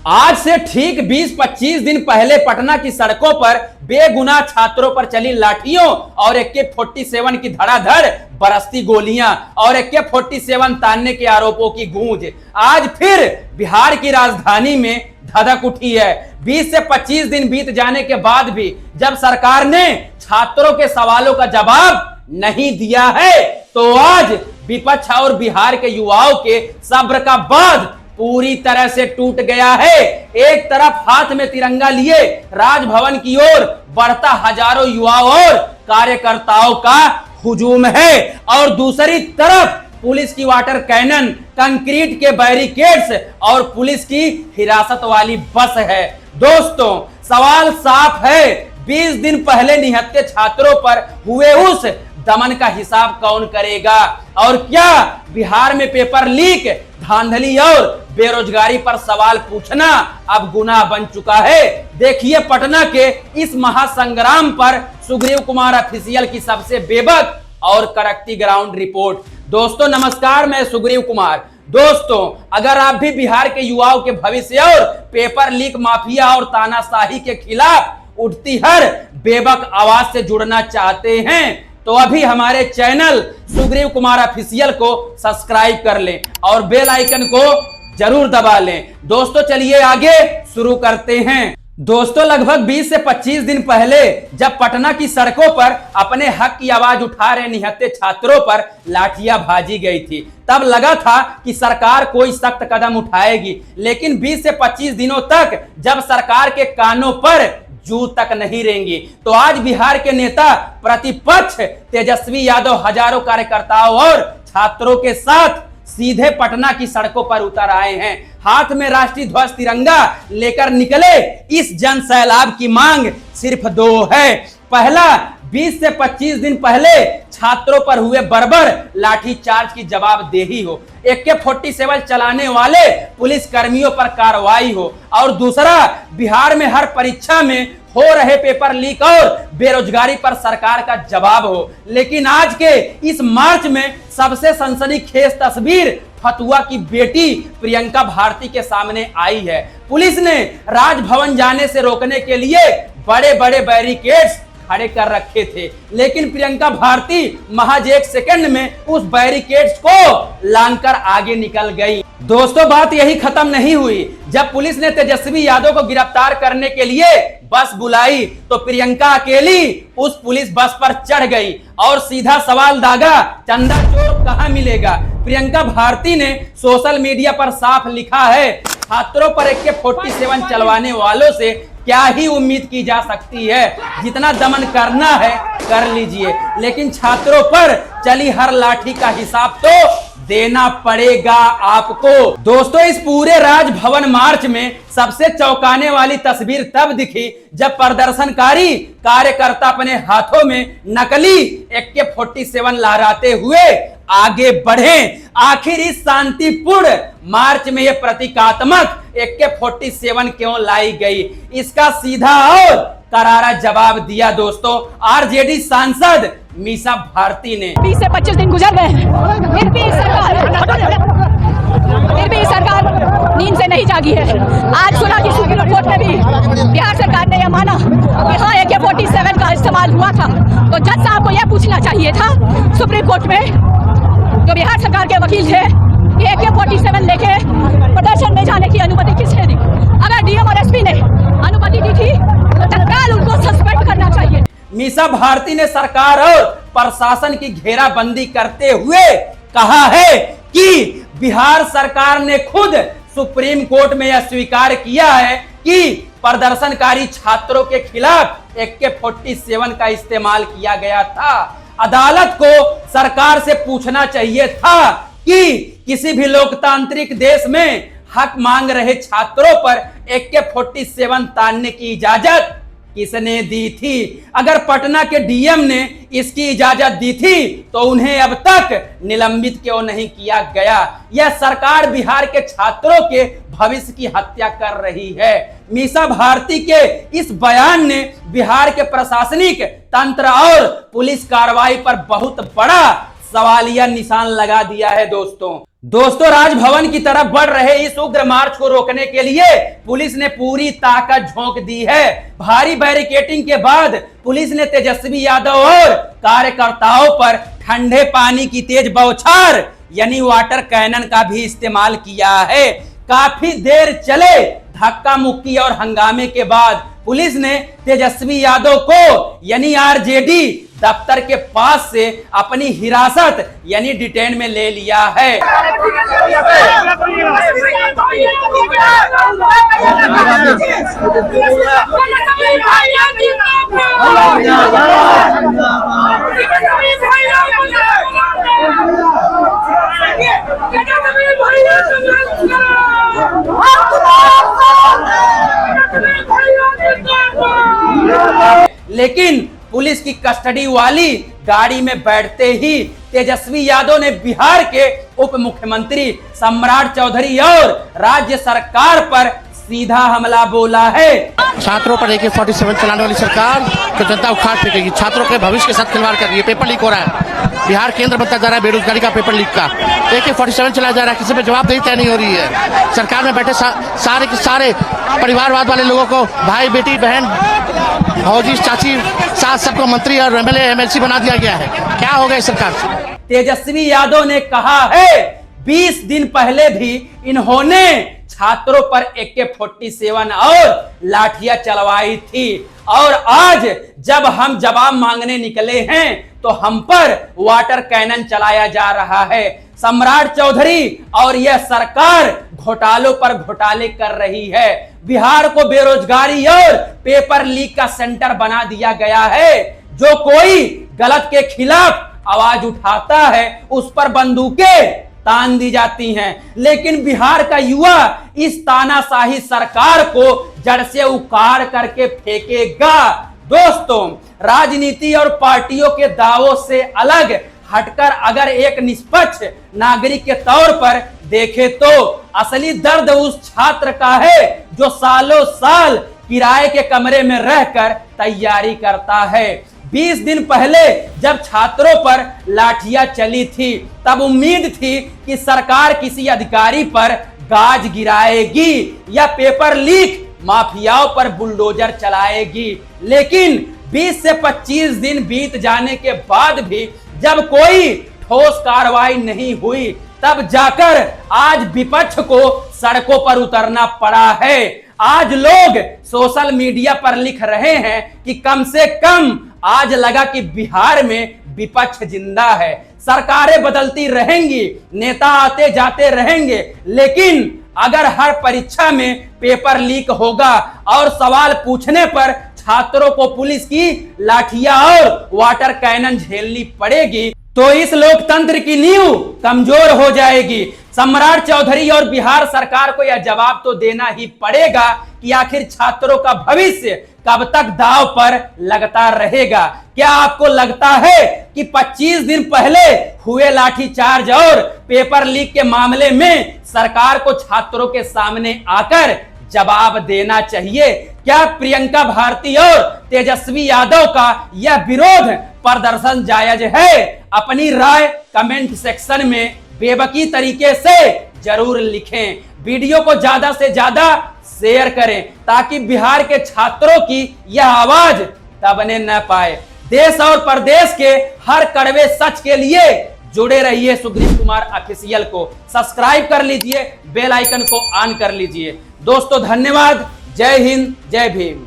आज से ठीक 20-25 दिन पहले पटना की सड़कों पर बेगुनाह छात्रों पर चली लाठियों और AK-47 की धड़ाधड़ बरसती गोलियां और AK-47 तानने के आरोपों की गूंज आज फिर बिहार की राजधानी में धधक उठी है। 20 से 25 दिन बीत जाने के बाद भी जब सरकार ने छात्रों के सवालों का जवाब नहीं दिया है, तो आज विपक्ष और बिहार के युवाओं के सब्र का बांध पूरी तरह से टूट गया है। एक तरफ हाथ में तिरंगा लिए राजभवन की ओर बढ़ता हजारों युवाओं और कार्यकर्ताओं का हुजूम है और दूसरी तरफ पुलिस की वाटर कैनन, कंक्रीट के बैरिकेड्स और पुलिस की हिरासत वाली बस है। दोस्तों, सवाल साफ है, 20 दिन पहले निहत्थे छात्रों पर हुए उस दमन का हिसाब कौन करेगा? और क्या बिहार में पेपर लीक, धांधली और बेरोजगारी पर सवाल पूछना अब गुनाह बन चुका है? देखिए पटना के इस महासंग्राम पर सुग्रीव कुमार ऑफिशियल की सबसे बेबक और कड़कती ग्राउंड रिपोर्ट। दोस्तों नमस्कार, मैं सुग्रीव कुमार। दोस्तों, अगर आप भी बिहार के युवाओं के भविष्य और पेपर लीक माफिया और तानाशाही के खिलाफ उठती हर बेबक आवाज से जुड़ना चाहते हैं, तो अभी हमारे चैनल सुग्रीव कुमार ऑफिशियल को सब्सक्राइब कर लें और बेल आइकन को जरूर दबा लें। दोस्तों चलिए आगे शुरू करते हैं। दोस्तों, लगभग 20 से 25 दिन पहले जब पटना की सड़कों पर अपने हक की आवाज उठा रहे निहत्थे छात्रों पर लाठियां भाजी गई थी, तब लगा था कि सरकार कोई सख्त कदम उठाएगी। लेकिन 20 से 25 दिनों तक जब सरकार के कानों पर जू तक नहीं रेंगी, तो आज बिहार के नेता प्रतिपक्ष तेजस्वी यादव हजारों कार्यकर्ताओं और छात्रों के साथ सीधे पटना की सड़कों पर उतर आए हैं। हाथ में राष्ट्रीय ध्वज तिरंगा लेकर निकले। इस जन सैलाब की मांग सिर्फ दो है। पहला, 20 से 25 दिन पहले छात्रों पर हुए बर्बर लाठीचार्ज की जवाबदेही हो, AK-47 चलाने वाले पुलिस कर्मियों पर कार्रवाई हो, और दूसरा, बिहार में हर परीक्षा में हो रहे पेपर लीक और बेरोजगारी पर सरकार का जवाब हो। लेकिन आज के इस मार्च में सबसे सनसनीखेज तस्वीर फतुआ की बेटी प्रियंका भारती के सामने आई है। पुलिस ने राजभवन जाने से रोकने के लिए बड़े बड़े बैरिकेड्स खड़े कर रखे थे, लेकिन प्रियंका भारती महज एक सेकंड में उस बैरिकेड्स को लांघकर आगे निकल गई। दोस्तों, बात यही खत्म नहीं हुई। जब पुलिस ने तेजस्वी यादव को गिरफ्तार करने के लिए बस बुलाई, तो प्रियंका अकेली उस पुलिस बस पर चढ़ गई और सीधा सवाल दागा, चंदा चोर कहां मिलेगा? प्रियंका भारती ने सोशल मीडिया पर साफ लिखा है, छात्रों पर AK-47 चलवाने वालों से क्या ही उम्मीद की जा सकती है? जितना दमन करना है कर लीजिए, लेकिन छात्रों पर चली हर लाठी का हिसाब तो देना पड़ेगा आपको। दोस्तों, इस पूरे राजभवन मार्च में सबसे चौंकाने वाली तस्वीर तब दिखी जब प्रदर्शनकारी कार्यकर्ता अपने हाथों में नकली AK-47 लहराते हुए आगे बढ़े। आखिर इस शांतिपूर्ण मार्च में यह प्रतीकात्मक AK-47 क्यों लाई गई? इसका सीधा और करारा जवाब दिया दोस्तों RJD सांसद मीसा भारती ने। 20 से 25 दिन गुजर गए, फिर भी सरकार नींद से नहीं जागी है। आज सुना कि सुप्रीम कोर्ट में भी बिहार सरकार ने यह माना कि हाँ AK-47 का इस्तेमाल हुआ था। तो जज साहब को यह पूछना चाहिए था सुप्रीम कोर्ट में जो बिहार सरकार के वकील थे कि AK-47 लेके प्रदर्शन में जाने की अनुमति किसने दी? अगर DM और SP ने अनुमति दी थी तो तत्काल उनको सस्पेंड करना चाहिए। मीसा भारती ने सरकार और प्रशासन की घेराबंदी करते हुए कहा है कि बिहार सरकार ने खुद सुप्रीम कोर्ट में यह स्वीकार किया है कि प्रदर्शनकारी छात्रों के खिलाफ AK-47 का इस्तेमाल किया गया था। अदालत को सरकार से पूछना चाहिए था कि किसी भी लोकतांत्रिक देश में हक मांग रहे छात्रों पर AK-47 तानने की इजाजत किसने दी थी? अगर पटना के DM ने इसकी इजाजत दी थी तो उन्हें अब तक निलंबित क्यों नहीं किया गया? यह सरकार बिहार के छात्रों के भविष्य की हत्या कर रही है। मीसा भारती के इस बयान ने बिहार के प्रशासनिक तंत्र और पुलिस कार्रवाई पर बहुत बड़ा सवालिया निशान लगा दिया है। दोस्तों, राजभवन की तरफ बढ़ रहे इस उग्र मार्च को रोकने के लिए पुलिस ने पूरी ताकत झोंक दी है। भारी बैरिकेडिंग के बाद पुलिस ने तेजस्वी यादव और कार्यकर्ताओं पर ठंडे पानी की तेज बौछार यानी वाटर कैनन का भी इस्तेमाल किया है। काफी देर चले धक्का मुक्की और हंगामे के बाद पुलिस ने तेजस्वी यादव को यानी आरजेडी दफ्तर के पास से अपनी हिरासत यानी डिटेन में ले लिया है। लेकिन पुलिस की कस्टडी वाली गाड़ी में बैठते ही तेजस्वी यादव ने बिहार के उप मुख्यमंत्री सम्राट चौधरी और राज्य सरकार पर सीधा हमला बोला है। छात्रों पर AK-47 चलाने वाली सरकार तो जनता उखाड़ फेंकेगी। छात्रों के भविष्य के साथ खिलवाड़ कर रही है। पेपर लीक हो रहा है, बिहार केंद्र बनता जा रहा है बेरोजगारी का पेपर लीक का। AK-47 चलाया जा रहा है, किसी पे जवाबदेही तय नहीं हो रही है। सरकार में बैठे सारे के सारे परिवारवाद वाले लोगों को भाई बेटी बहन भौजी चाची सास सबको मंत्री और MLA MLC बना दिया गया है। क्या हो गया सरकार से? तेजस्वी यादव ने कहा है 20 दिन पहले भी इन्होंने छात्रों पर AK-47 और लाठियां चलवाई थी और आज जब हम जवाब मांगने निकले हैं तो हम पर वाटर कैनन चलाया जा रहा है। सम्राट चौधरी और यह सरकार घोटालों पर घोटाले कर रही है। बिहार को बेरोजगारी और पेपर लीक का सेंटर बना दिया गया है। जो कोई गलत के खिलाफ आवाज उठाता है उस पर बंदूकें तान दी जाती हैं। लेकिन बिहार का युवा इस तानाशाही सरकार को जड़ से उखाड़ करके फेंकेगा। दोस्तों, राजनीति और पार्टियों के दावों से अलग हटकर अगर एक निष्पक्ष नागरिक के तौर पर देखे तो असली दर्द उस छात्र का है जो सालों साल किराए के कमरे में रहकर तैयारी करता है। 20 दिन पहले जब छात्रों पर लाठियां चली थी तब उम्मीद थी कि सरकार किसी अधिकारी पर गाज गिराएगी या पेपर लीक माफियाओं पर बुलडोजर चलाएगी। लेकिन 20 से 25 दिन बीत जाने के बाद भी जब कोई ठोस कार्रवाई नहीं हुई तब जाकर आज विपक्ष को सड़कों पर उतरना पड़ा है। आज लोग सोशल मीडिया पर लिख रहे हैं कि कम से कम आज लगा कि बिहार में विपक्ष जिंदा है। सरकारें बदलती रहेंगी, नेता आते जाते रहेंगे, लेकिन अगर हर परीक्षा में पेपर लीक होगा और सवाल पूछने पर छात्रों को पुलिस की लाठियां और वाटर कैनन झेलनी पड़ेगी तो इस लोकतंत्र की नींव कमजोर हो जाएगी। सम्राट चौधरी और बिहार सरकार को यह जवाब तो देना ही पड़ेगा कि आखिर छात्रों का भविष्य कब तक दांव पर लगता रहेगा। क्या आपको लगता है कि 25 दिन पहले हुए लाठीचार्ज और पेपर लीक के मामले में सरकार को छात्रों के सामने आकर जवाब देना चाहिए? क्या प्रियंका भारती और तेजस्वी यादव का यह विरोध प्रदर्शन जायज है? अपनी राय कमेंट सेक्शन में बेबाकी तरीके से जरूर लिखें। वीडियो को ज्यादा से ज्यादा शेयर करें ताकि बिहार के छात्रों की यह आवाज दबने न पाए। देश और प्रदेश के हर कड़वे सच के लिए जुड़े रहिए सुग्रीव कुमार ऑफिशियल को सब्सक्राइब कर लीजिए, बेल आइकन को ऑन कर लीजिए। दोस्तों धन्यवाद। जय हिंद, जय भीम।